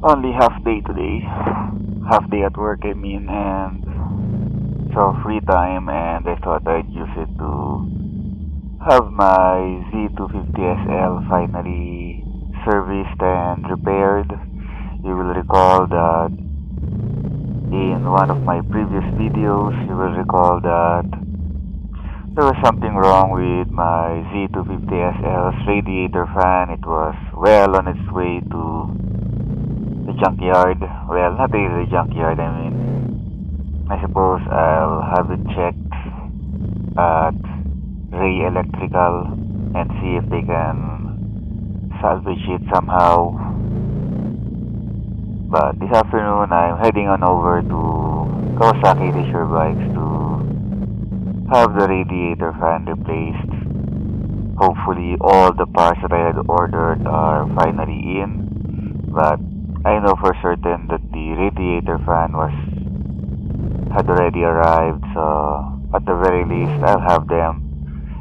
only half day today. Half day at work, I mean, and so free time, and I thought I'd use it to have my Z250sl finally serviced and repaired. You will recall that in one of my previous videos, you will recall that there was something wrong with my Z250sl's radiator fan. It was well on its way to the junkyard. Well, not really the junkyard, I mean, I suppose I'll have it checked at Ray Electrical and see if they can salvage it somehow. But this afternoon, I'm heading on over to Kawasaki Leisure Bikes to have the radiator fan replaced. Hopefully all the parts that I had ordered are finally in, but I know for certain that the radiator fan had already arrived, so at the very least I'll have them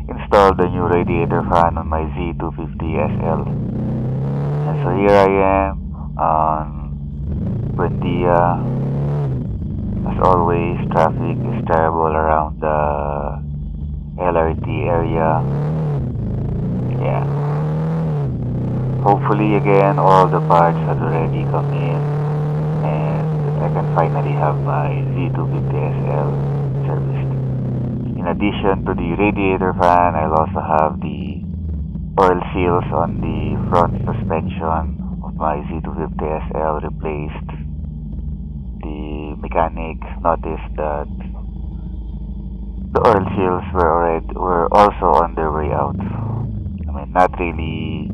install the new radiator fan on my Z250sl. And so here I am on Buendia. As always, traffic is terrible around the LRT area. Yeah. Hopefully again all the parts had already come in and I can finally have my Z250sl serviced. In addition to the radiator fan, I'll also have the oil seals on the front suspension of my Z250sl replaced. The mechanic noticed that the oil seals were also on their way out. I mean, not really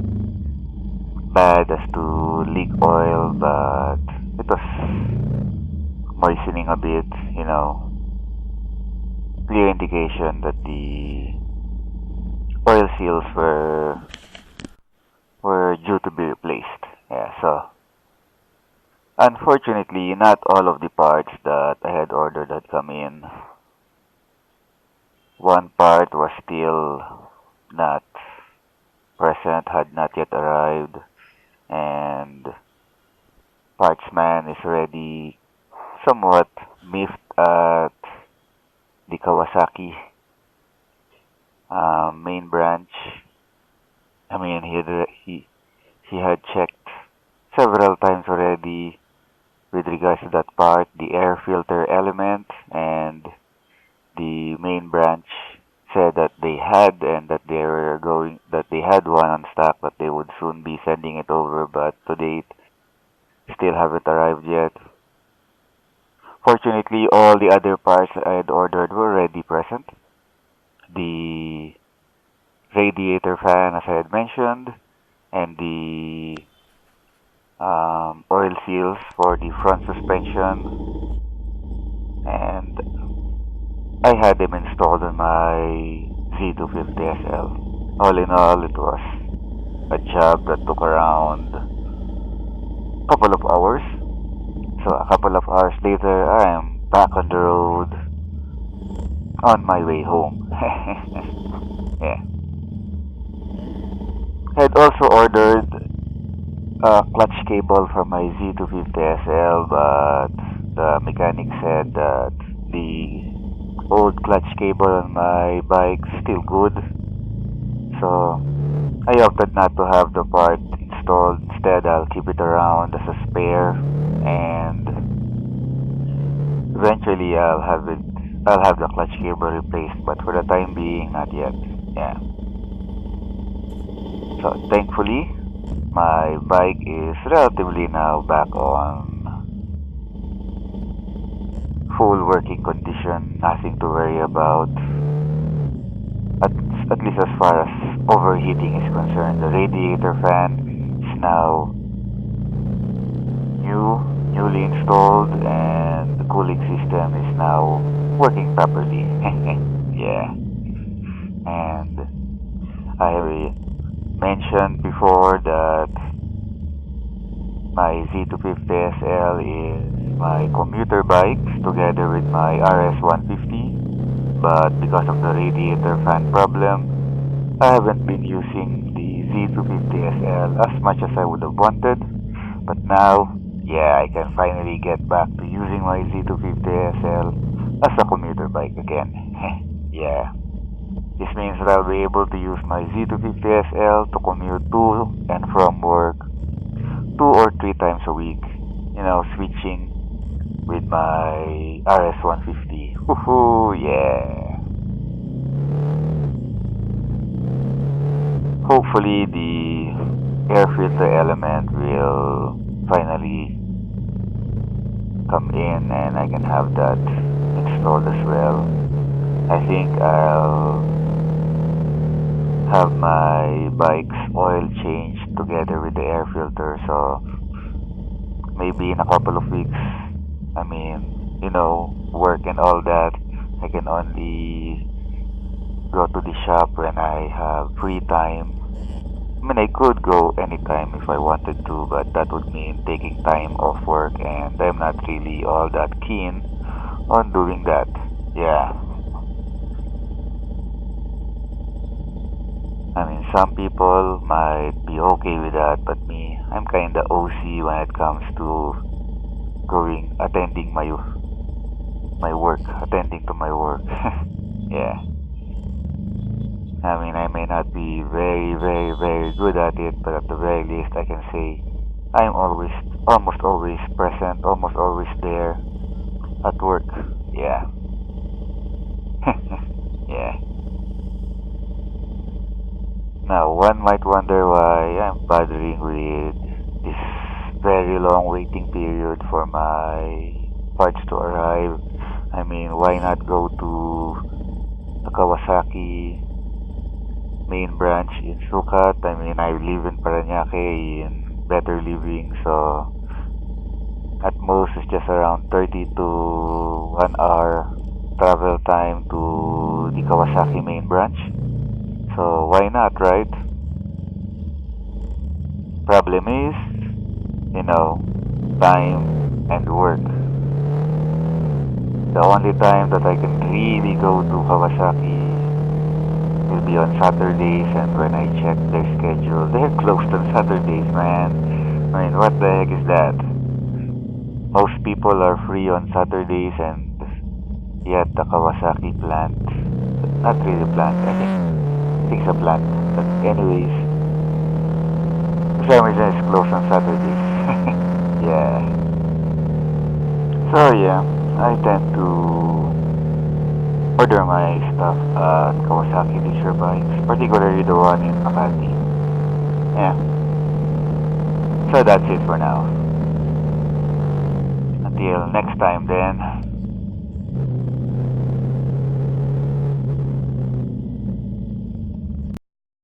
bad as to leak oil, but it was moistening a bit, clear indication that the oil seals were due to be replaced. Yeah, so unfortunately, not all of the parts that I had ordered had come in. One part was still not present, had not yet arrived, and Partsman is already somewhat miffed at the Kawasaki main branch. I mean, he had checked several times already with regards to that part, the air filter element, and the main branch said that they had and that they had one on stock, but they would soon be sending it over, but to date still haven't arrived yet. Fortunately, all the other parts I had ordered were already present. The radiator fan, as I had mentioned, and the oil seals for the front suspension, and I had them installed on my Z250sl. All in all, it was a job that took around a couple of hours. So a couple of hours later, I am back on the road on my way home. Yeah. I had also ordered a clutch cable for my Z250sl, but the mechanic said that the old clutch cable on my bike is still good. So I opted not to have the part installed. Instead, I'll keep it around as a spare, and eventually I'll have the clutch cable replaced, but for the time being, not yet. Yeah. So thankfully, my bike is relatively now back on full working condition. Nothing to worry about. At least as far as overheating is concerned. The radiator fan is now newly installed, and the cooling system is now working properly. Yeah. And I mentioned before that my Z250sl is my commuter bike together with my RS150, but because of the radiator fan problem, I haven't been using the Z250sl as much as I would have wanted. But now, yeah, I can finally get back to using my Z250sl as a commuter bike again. Yeah. This means that I'll be able to use my Z250sl to commute to and from work 2 or 3 times a week. You know, switching with my RS150. Woohoo, yeah. Hopefully the air filter element will finally come in and I can have that installed as well. I think I'll have my bike's oil changed together with the air filter, so maybe in a couple of weeks, I mean, you know, work and all that, I can only go to the shop when I have free time. I mean, I could go anytime if I wanted to, but that would mean taking time off work, and I'm not really all that keen on doing that. Yeah. I mean, some people might be okay with that, but me, I'm kinda OC when it comes to attending my work, attending to my work. Yeah. I mean, I may not be very, very, very good at it, but at the very least, I can say I'm almost always present, almost always there at work. Yeah. Yeah. Now, one might wonder why I'm bothering with this very long waiting period for my parts to arrive. I mean, why not go to the Kawasaki main branch in Sukat? I mean, I live in Paranaque in Better Living, so at most it's just around 30 to 1 hour travel time to the Kawasaki main branch. So why not, right? Problem is, you know, time and work. The only time that I can really go to Kawasaki will be on Saturdays, and when I check their schedule, they're closed on Saturdays, man. I mean, what the heck is that? Most people are free on Saturdays, and yet the Kawasaki plant, not really plant, I think it's a plant, but anyways, for some reason it's closed on Saturdays. Yeah. So yeah, I tend to order my stuff at Kawasaki Leisure Bikes, particularly the one in Makati. Yeah. So that's it for now. Until next time then.